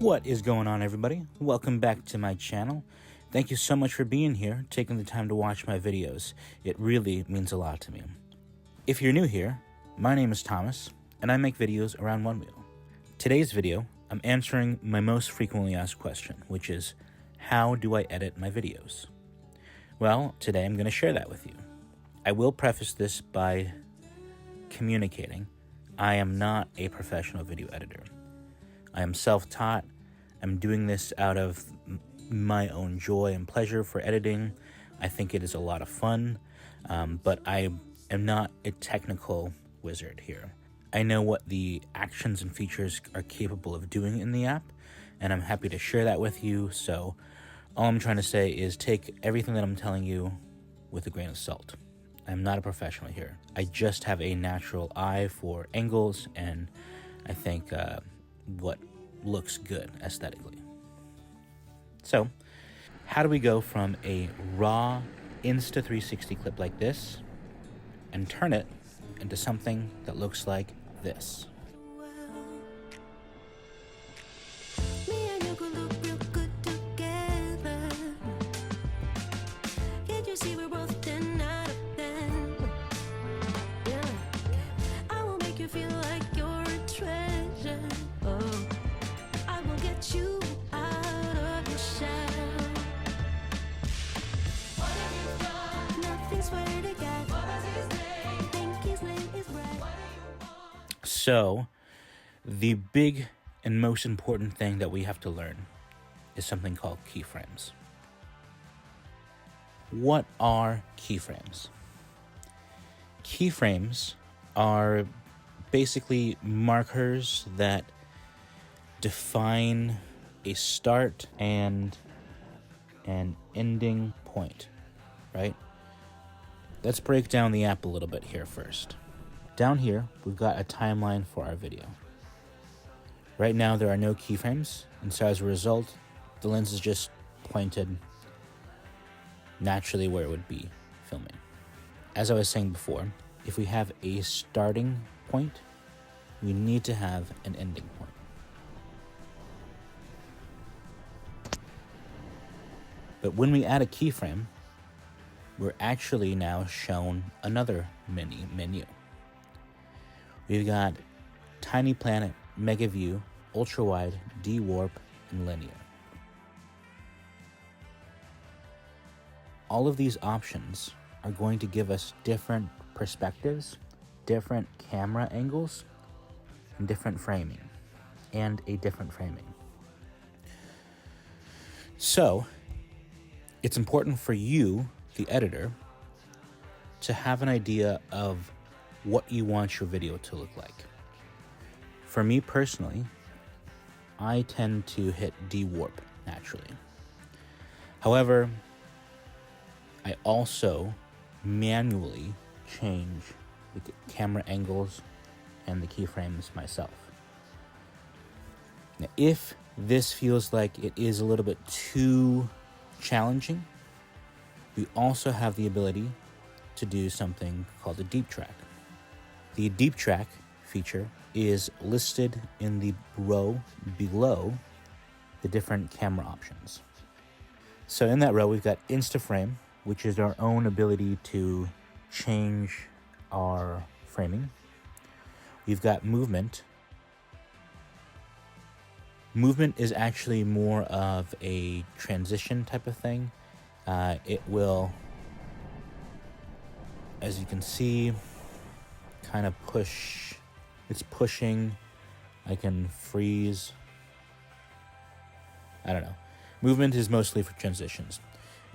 What is going on, everybody? Welcome back to my channel. Thank you so much for being here, taking the time to watch my videos. It really means a lot to me. If you're new here, my name is Thomas, and I make videos around One Wheel. Today's video, I'm answering my most frequently asked question, which is, how do I edit my videos? Well, today I'm going to share that with you. I will preface this by communicating I am not a professional video editor. I am self-taught. I'm doing this out of my own joy and pleasure for editing. I think it is a lot of fun, but I am not a technical wizard here. I know what the actions and features are capable of doing in the app, and I'm happy to share that with you. So all I'm trying to say is take everything that I'm telling you with a grain of salt. I'm not a professional here. I just have a natural eye for angles and I think what looks good aesthetically. So, how do we go from a raw Insta360 clip like this and turn it into something that looks like this? So, the big and most important thing that we have to learn is something called keyframes. What are keyframes? Keyframes are basically markers that define a start and an ending point, right? Let's break down the app a little bit here first. Down here, we've got a timeline for our video. Right now, there are no keyframes, and so as a result, the lens is just pointed naturally where it would be filming. As I was saying before, if we have a starting point, we need to have an ending point. But when we add a keyframe, we're actually now shown another mini menu. We've got Tiny Planet, Mega View, Ultra Wide, D-Warp, and Linear. All of these options are going to give us different perspectives, different camera angles, and different framing, and a different framing. So, it's important for you, the editor, to have an idea of what you want your video to look like. For me personally, I tend to hit D-Warp naturally. However, I also manually change the camera angles and the keyframes myself. Now, if this feels like it is a little bit too challenging, we also have the ability to do something called a deep track. The deep track feature is listed in the row below the different camera options. So in that row, we've got Instaframe, which is our own ability to change our framing. We've got movement. Movement is actually more of a transition type of thing. It will, as you can see, kind of push. It's pushing. I can freeze. I don't know. Movement is mostly for transitions.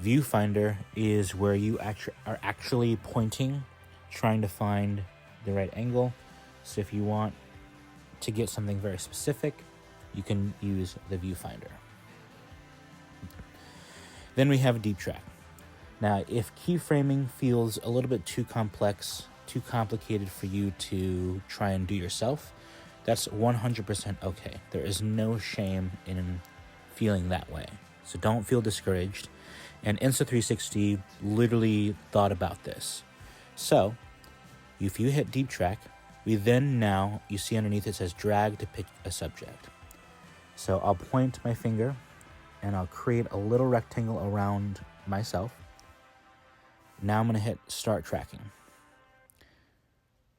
Viewfinder is where you are actually pointing, trying to find the right angle. So if you want to get something very specific, you can use the viewfinder. Then we have deep track. Now, if keyframing feels a little bit too complex, too complicated for you to try and do yourself, that's 100% okay. There is no shame in feeling that way. So don't feel discouraged. And Insta360 literally thought about this. So if you hit deep track, you see underneath it says drag to pick a subject. So I'll point my finger and I'll create a little rectangle around myself. Now I'm going to hit start tracking.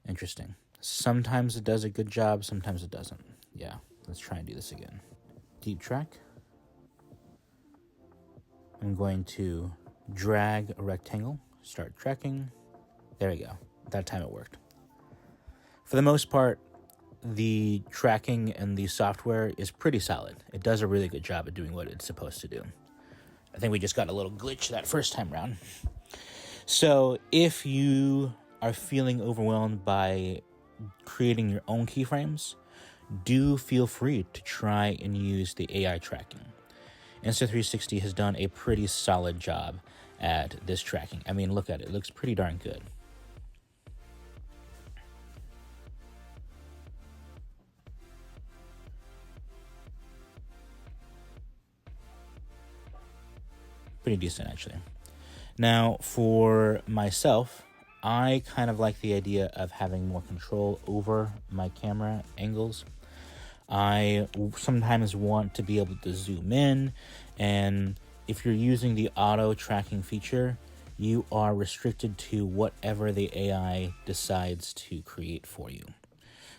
Interesting. Sometimes it does a good job, sometimes it doesn't. Yeah, let's try and do this again. Deep track. I'm going to drag a rectangle, start tracking. There we go. That time it worked. For the most part, the tracking and the software is pretty solid. It does a really good job at doing what it's supposed to do. I think we just got a little glitch that first time round. So if you are feeling overwhelmed by creating your own keyframes, do feel free to try and use the AI tracking. Insta360 has done a pretty solid job at this tracking. I mean, look at it. It looks pretty darn good. Pretty decent, actually. Now, for myself, I kind of like the idea of having more control over my camera angles. I sometimes want to be able to zoom in, and if you're using the auto tracking feature, you are restricted to whatever the AI decides to create for you.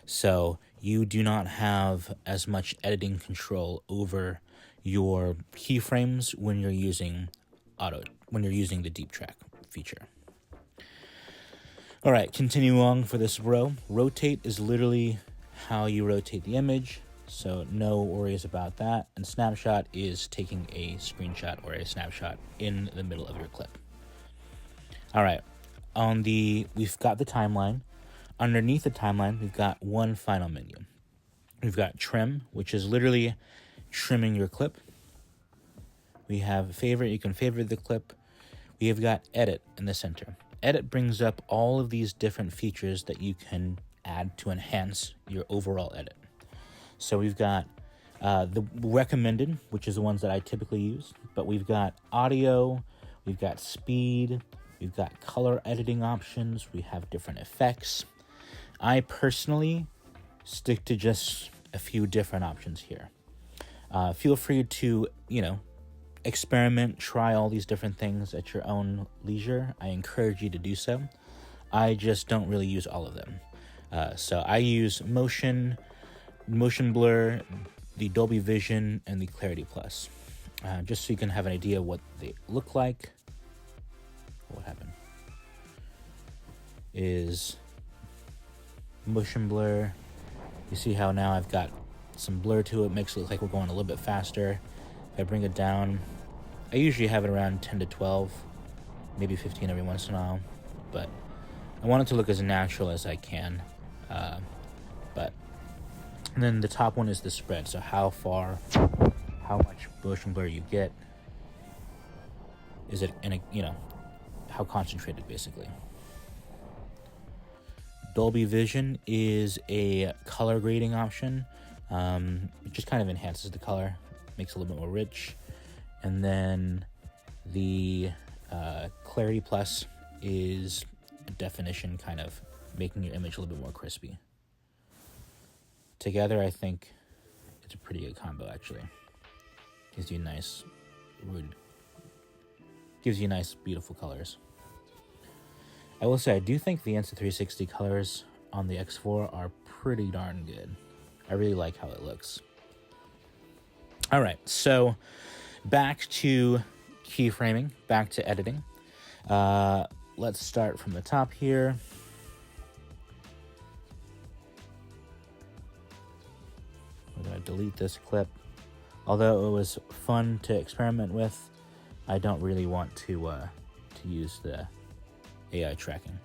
So you do not have as much editing control over your keyframes when you're using the deep track feature. All right, continue on for this row. Rotate is literally how you rotate the image, so no worries about that. And snapshot is taking a screenshot or a snapshot in the middle of your clip. All right, we've got the timeline. Underneath the timeline, we've got one final menu. We've got trim, which is literally trimming your clip. We have favorite, you can favorite the clip. We have got edit in the center. Edit brings up all of these different features that you can add to enhance your overall edit. So we've got the recommended, which is the ones that I typically use, but we've got audio, we've got speed, we've got color editing options, we have different effects. I personally stick to just a few different options here. Feel free to, experiment, try all these different things at your own leisure. I encourage you to do so. I just don't really use all of them. So I use motion blur, the Dolby Vision, and the Clarity Plus, just so you can have an idea what they look like. What happened is motion blur. You see how now I've got some blur to it, makes it look like we're going a little bit faster. If I bring it down, I usually have it around 10 to 12, maybe 15 every once in a while, but I want it to look as natural as I can. And then the top one is the spread, so how much motion blur you get. Is it how concentrated, basically. Dolby Vision is a color grading option. It just kind of enhances the color, makes it a little bit more rich. And then the Clarity Plus is a definition, kind of making your image a little bit more crispy. Together, I think it's a pretty good combo, actually. Gives you nice, beautiful colors. I will say, I do think the Insta360 colors on the X4 are pretty darn good. I really like how it looks. All right, so back to keyframing, back to editing. Let's start from the top here. We're going to delete this clip. Although it was fun to experiment with, I don't really want to use the AI tracking.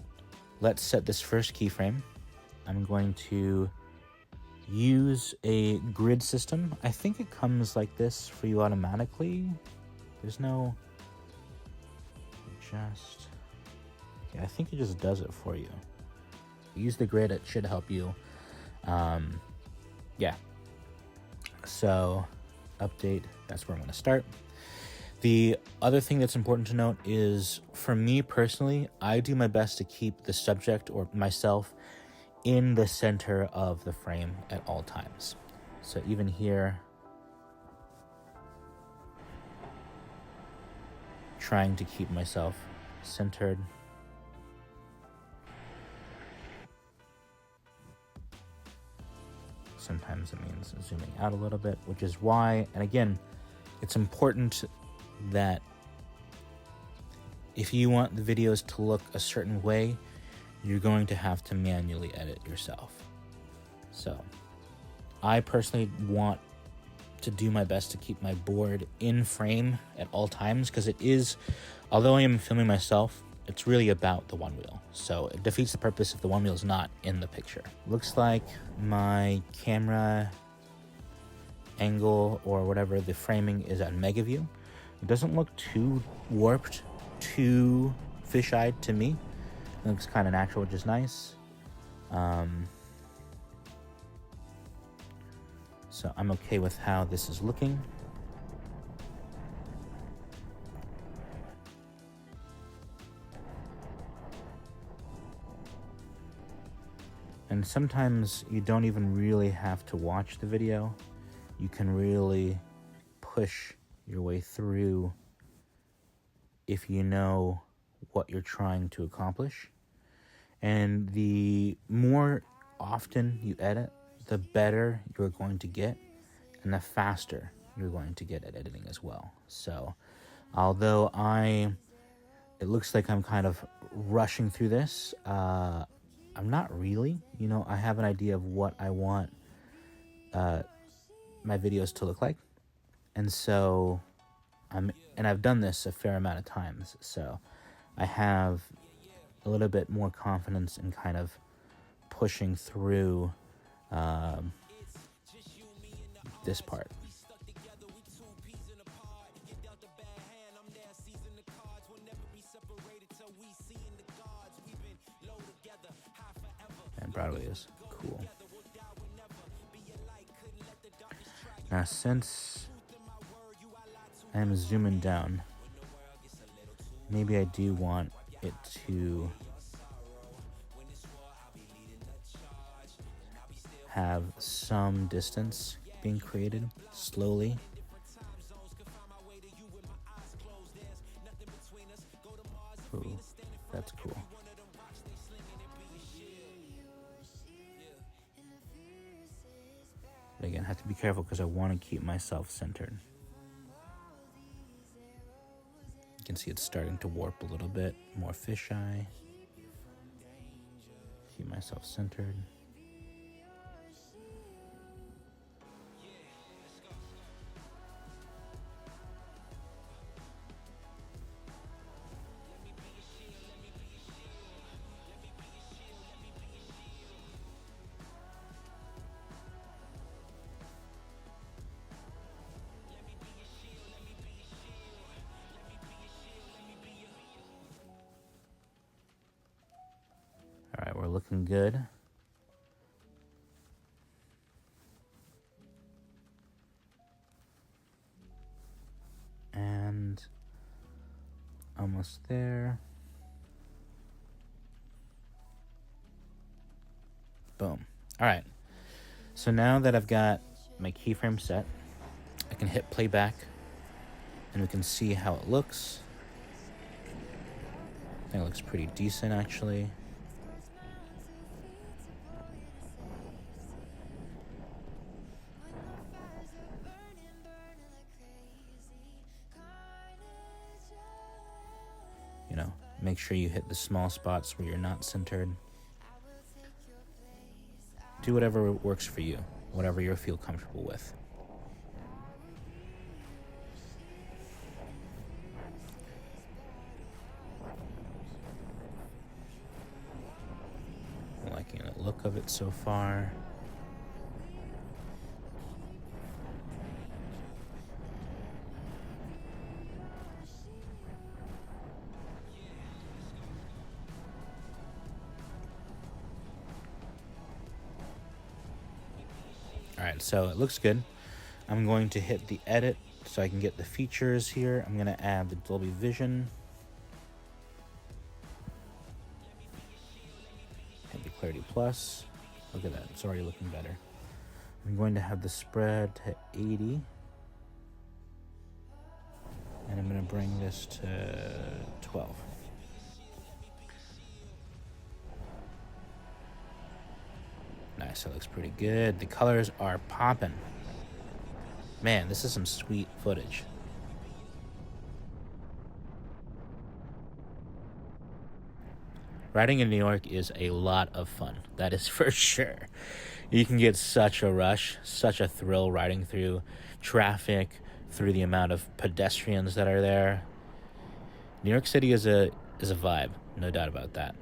Let's set this first keyframe. I'm going to use a grid system. I think it comes like this for you automatically. There's no adjust. Yeah, I think it just does it for you. Use the grid, it should help you. Yeah. So update, that's where I'm going to start. The other thing that's important to note is, for me personally, I do my best to keep the subject or myself in the center of the frame at all times. So even here, trying to keep myself centered. Sometimes it means zooming out a little bit, which is why, and again, it's important that if you want the videos to look a certain way, you're going to have to manually edit yourself. So I personally want to do my best to keep my board in frame at all times, because it is, although I am filming myself, it's really about the one wheel. So it defeats the purpose if the one wheel is not in the picture. Looks like my camera angle or whatever, the framing is at mega view. It doesn't look too warped, too fish-eyed to me. It looks kind of natural, which is nice. So I'm okay with how this is looking. And sometimes you don't even really have to watch the video. You can really push your way through if you know what you're trying to accomplish. And the more often you edit, the better you're going to get, and the faster you're going to get at editing as well. So although it looks like I'm kind of rushing through this, I'm not really. You know, I have an idea of what I want my videos to look like, and so I've done this a fair amount of times, so I have a little bit more confidence in kind of pushing through this part. And Broadway is cool. Now, since I'm zooming down, maybe I do want it to have some distance being created slowly. Ooh, that's cool. But again, I have to be careful because I want to keep myself centered. You can see it's starting to warp a little bit, more fisheye. Keep myself centered. All right, we're looking good. And almost there. Boom. All right. So now that I've got my keyframe set, I can hit playback and we can see how it looks. I think it looks pretty decent, actually. You know, make sure you hit the small spots where you're not centered. Do whatever works for you, whatever you feel comfortable with. I'm liking the look of it so far. Alright, so it looks good. I'm going to hit the edit so I can get the features here. I'm going to add the Dolby Vision. Hit the Clarity Plus. Look at that, it's already looking better. I'm going to have the spread to 80. And I'm going to bring this to 12. Nice, that looks pretty good. The colors are popping. Man, this is some sweet footage. Riding in New York is a lot of fun. That is for sure. You can get such a rush, such a thrill riding through traffic, through the amount of pedestrians that are there. New York City is a vibe, no doubt about that.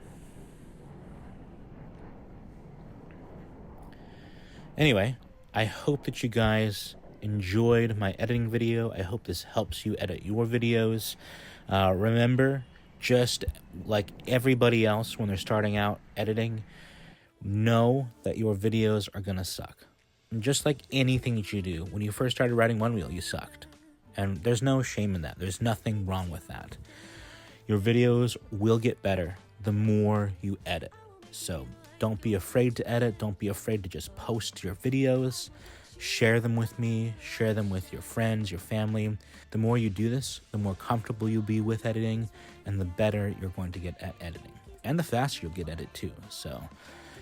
Anyway, I hope that you guys enjoyed my editing video. I hope this helps you edit your videos. Remember, just like everybody else when they're starting out editing, know that your videos are gonna suck. And just like anything that you do, when you first started riding one wheel, you sucked. And there's no shame in that. There's nothing wrong with that. Your videos will get better the more you edit. So don't be afraid to edit. Don't be afraid to just post your videos. Share them with me. Share them with your friends, your family. The more you do this, the more comfortable you'll be with editing, and the better you're going to get at editing. And the faster you'll get at it too. So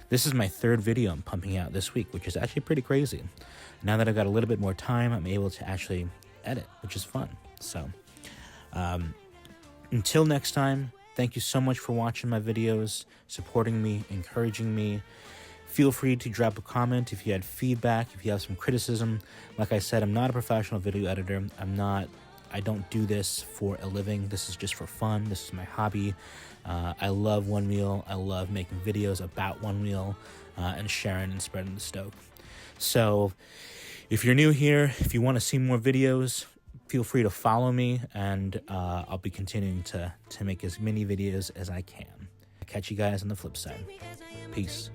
this is my third video I'm pumping out this week, which is actually pretty crazy. Now that I've got a little bit more time, I'm able to actually edit, which is fun. So until next time, thank you so much for watching my videos, supporting me, encouraging me. Feel free to drop a comment if you had feedback, if you have some criticism. Like I said, I'm not a professional video editor. I don't do this for a living. This is just for fun. This is my hobby. I love One Wheel. I love making videos about One Wheel and sharing and spreading the stoke. So if you're new here, if you want to see more videos, feel free to follow me, and I'll be continuing to make as many videos as I can. Catch you guys on the flip side. Peace.